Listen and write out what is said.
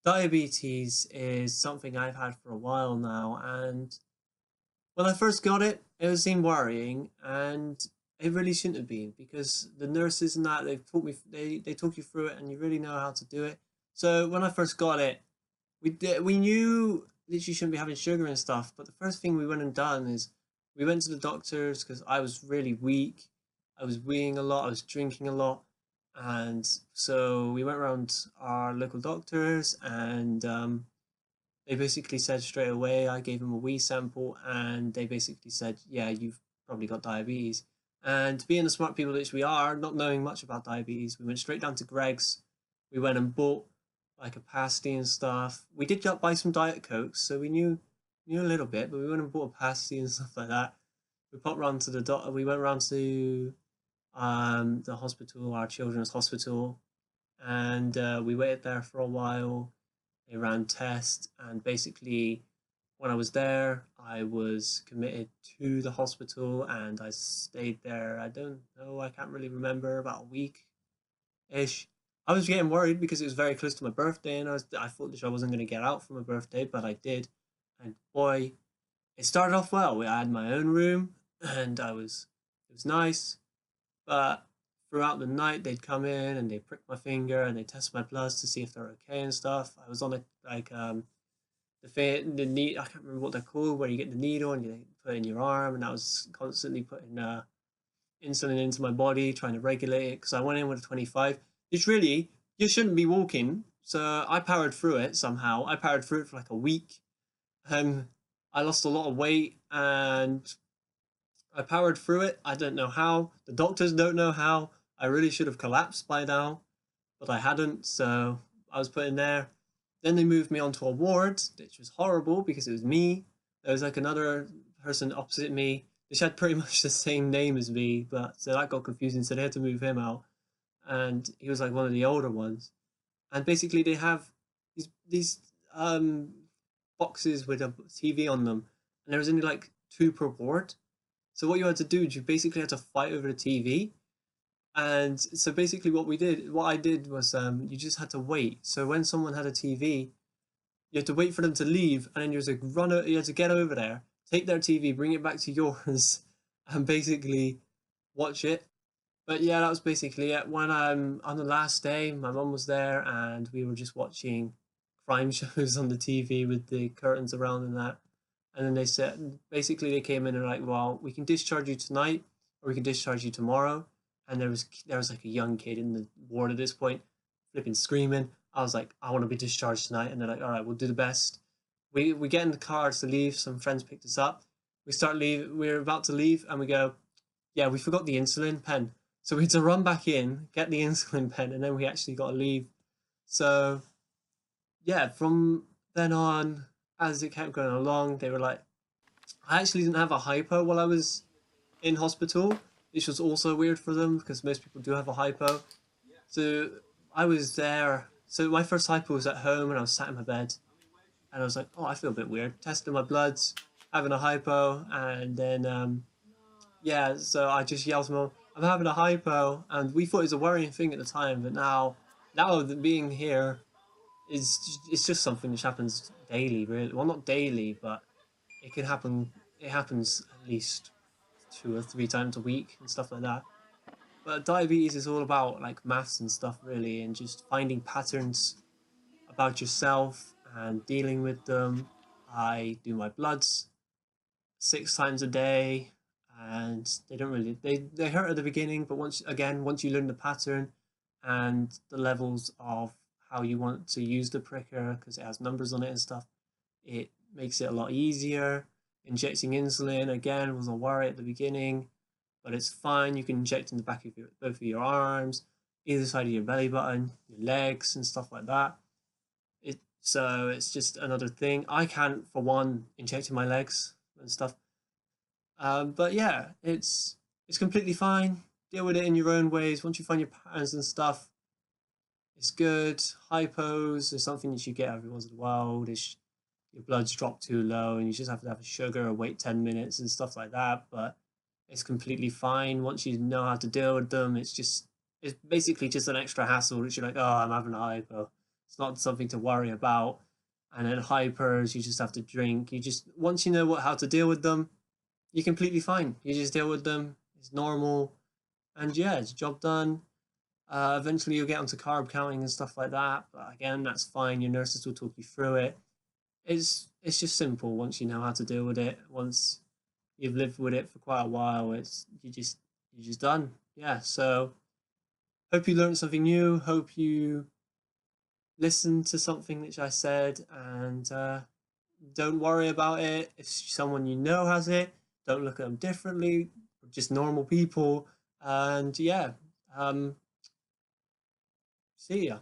Diabetes is something I've had for a while now, and when I first got it, it seemed worrying, and it really shouldn't have been because the nurses and that they've taught me they talk you through it, and you really know how to do it. So when I first got it, we knew that you shouldn't be having sugar and stuff, but the first thing we went and done is we went to the doctors because I was really weak. I was weeing a lot, I was drinking a lot, and so we went around our local doctors, and they basically said straight away. I gave them a wee sample, and they basically said, "Yeah, you've probably got diabetes." And being the smart people that we are, not knowing much about diabetes, we went straight down to Greg's. We went and bought like a pasty and stuff. We did buy some Diet Cokes, so we knew a little bit, but we went and bought a pasty and stuff like that. We popped round to the doctor. We went round to the hospital, our children's hospital, and we waited there for a while. They ran tests, and basically, when I was there, I was committed to the hospital, and I stayed there. I don't know, I can't really remember, about a week ish. I was getting worried because it was very close to my birthday, and I thought that I wasn't going to get out for my birthday, but I did. And boy, it started off well. I had my own room, and it was nice. But throughout the night, they'd come in and they prick my finger and they test my bloods to see if they're okay and stuff. I was on a the need, I can't remember what they're called, where you get the needle and you put it in your arm, and I was constantly putting insulin into my body, trying to regulate it because I went in with a 25. It's really, you shouldn't be walking. So I powered through it somehow. I powered through it for like a week. Um, I lost a lot of weight, and I powered through it. I don't know how. The doctors don't know how. I really should have collapsed by now, but I hadn't. So I was put in there. Then they moved me onto a ward, which was horrible because it was me. There was like another person opposite me. They had pretty much the same name as me, but so that got confusing. So they had to move him out, and he was like one of the older ones. And basically, they have these boxes with a TV on them, and there was only like two per ward. So what you had to do is you basically had to fight over the TV. And so basically what I did was you just had to wait. So when someone had a TV, you had to wait for them to leave, and then you had to you had to get over there, take their TV, bring it back to yours, and basically watch it. But yeah, that was basically it. When on the last day, my mum was there, and we were just watching crime shows on the TV with the curtains around and that. And then they said, basically, they came in and were like, well, we can discharge you tonight, or we can discharge you tomorrow. And there was like a young kid in the ward at this point, flipping screaming. I was like, I want to be discharged tonight, and they're like, all right, we'll do the best. We get in the car to leave. Some friends picked us up. We're about to leave, and we go, yeah, we forgot the insulin pen. So we had to run back in, get the insulin pen, and then we actually got to leave. So yeah, from then on, as it kept going along, they were like, I actually didn't have a hypo while I was in hospital, which was also weird for them because most people do have a hypo. So I was there. So my first hypo was at home, and I was sat in my bed, and I was like, oh, I feel a bit weird. Testing my bloods, having a hypo, and then yeah, so I just yelled to mom, I'm having a hypo, and we thought it was a worrying thing at the time, but now that being here is it's just something which happens daily, really. Well, not daily, but it can happen. It happens at least 2 or 3 times a week and stuff like that. But diabetes is all about like maths and stuff, really, and just finding patterns about yourself and dealing with them. I do my bloods 6 times a day, and they don't really they hurt at the beginning, but once you learn the pattern and the levels of how you want to use the pricker, because it has numbers on it and stuff, it makes it a lot easier. Injecting insulin again was a worry at the beginning, but it's fine. You can inject in the back of both of your arms, either side of your belly button, your legs, and stuff like that. So it's just another thing. I can't, for one, inject in my legs and stuff. But yeah, it's completely fine. Deal with it in your own ways. Once you find your patterns and stuff, it's good. Hypos is something that you get every once in a while. Your blood's dropped too low, and you just have to have a sugar or wait 10 minutes and stuff like that. But it's completely fine once you know how to deal with them. It's basically just an extra hassle. That you're like, oh, I'm having a hypo. It's not something to worry about. And then hypers, you just have to drink. You just once you know how to deal with them, you're completely fine. You just deal with them. It's normal, and yeah, it's job done. Eventually, you'll get onto carb counting and stuff like that. But again, that's fine. Your nurses will talk you through it. It's just simple once you know how to deal with it. Once you've lived with it for quite a while, it's you're just done. Yeah. So hope you learned something new. Hope you listened to something which I said, and don't worry about it. If someone you know has it, don't look at them differently. We're just normal people. And yeah, see ya.